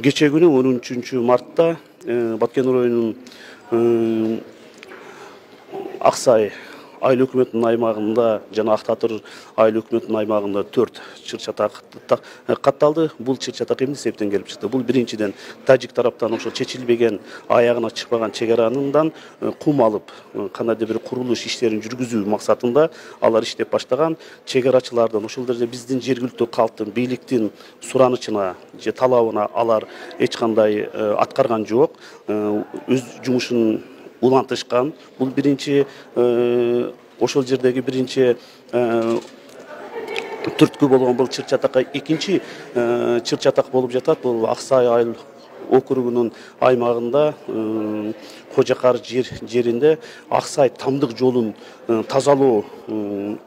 Geçen günü 13 Mart'ta Batken rayonunun Aksay Айыл өкіметінің аймағында жана Ақтатыр айыл өкіметінің аймағында 4 чыр-чатак катталды. Бул чыр-чатак эмне себептен келип чыкты? Бул биринчиден тажик тараптан ошо чечилбеген, аягына чыкпаган чегаранын кум алып, кандайдыр бир курулуш иштерин жүргүзүү максатында алар иштеп баштаган. Чегарачылардан ошол жерде биздин жергиликтүү калктын, бийликтин суранычына же талабына алар эч кандай аткарган жок. Өз жумушун улантышкан. Бул биринчи ошол жердеги биринчи түрткү болгон бул чыр-чатакка экинчи чыр-чатак болуп жатат. Бул Аксай айыл округунун аймагында Кожакар жеринде Аксай тамдык жолун тазалоо,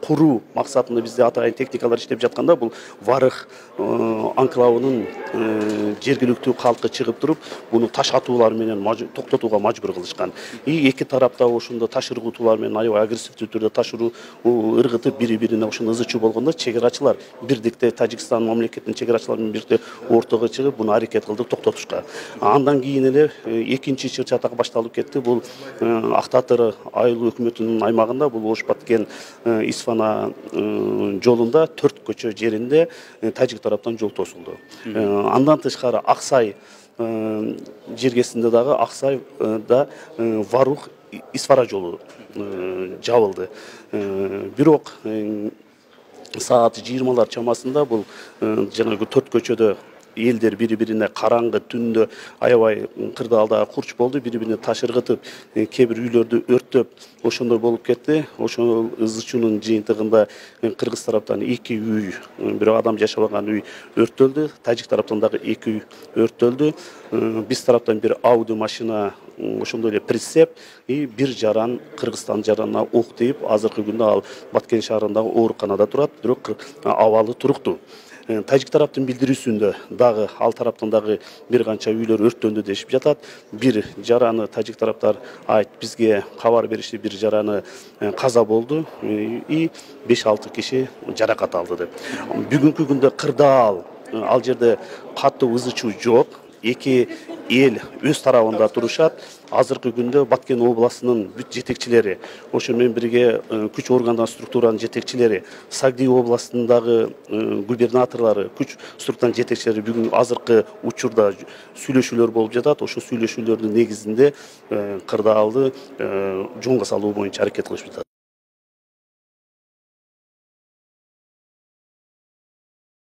куруу максатында бизде атайын техникалар иштеп жатканда бул Варых анклавынын жергиликтүү калкы чыгып туруп, буну таш атуулар менен токтотууга мажбур кылышкан. Эки тарапта ошондо таш ыргытуулар менен аябай агрессивдүү түрдө таш ыргытып бири-бирине ошондо ызы чуу болгондо чегарачылар бирдикте Тажикстан мамлекетинин чегарачылары менен бирдикте ортого чыгып буну аракет кылдык токтотушка. Андан кийин эле экинчи чыр-чатак башталып кетти. Бул Ақтатыр айыл өкмөтүнүн аймагында, бул Ош-Баткен Исфана жолунда 4 көчө жеринде тажик тараптан жол тосулду. Андан тышкары Аксай жергесинде дагы Аксайда Варух Исфара жолу жабылды. Бирок саат 20-лар чамасында бул жанагы 4 көчөдө элдер бири-бирине караңгы түндө аябай кырдаалда курч болду, бири-бирине таш ыргытып, кээ бир үйлөрдү өрттөп, ошондой болуп кетти. Ошол ызы чуунун жыйынтыгында кыргыз тараптан 2 үй, бирок адам жашабаган үй өрттөлдү, тажик тараптан дагы 2 үй өрттөлдү. Биз тараптан бир Audi машина, ошондой эле прицеп, бир жаран Кыргызстан жаранына ок тийип, азыркы күндө ал Баткен шаарындагы ооруканада турат, бирок абалы туруктуу. Тажик тараптын билдирүүсүндө дагы ал тараптан дагы бир канча үйлөр өрттөндү дешип жатат. Бир жараны тажик тараптар бизге кабар беришти, бир жараны каза болду и 5-6 киши жаракат алды деп. Бүгүнкү күндө кырдаал, ал жерде катуу ызы чуу жок. Эки эл өз тарабында турушат. Азыркы күндө Баткен областынын бүт жетекчилери, ошо менен бирге күч органдар структуранын жетекчилери, Сагдий областындагы губернаторлору, күч структуранын жетекчилери бүгүн азыркы учурда сүйлөшүүлөр болуп жатат. Ошо сүйлөшүүлөрдүн негизинде кырдаалды жолго салуу боюнча аракет кылышып жатат.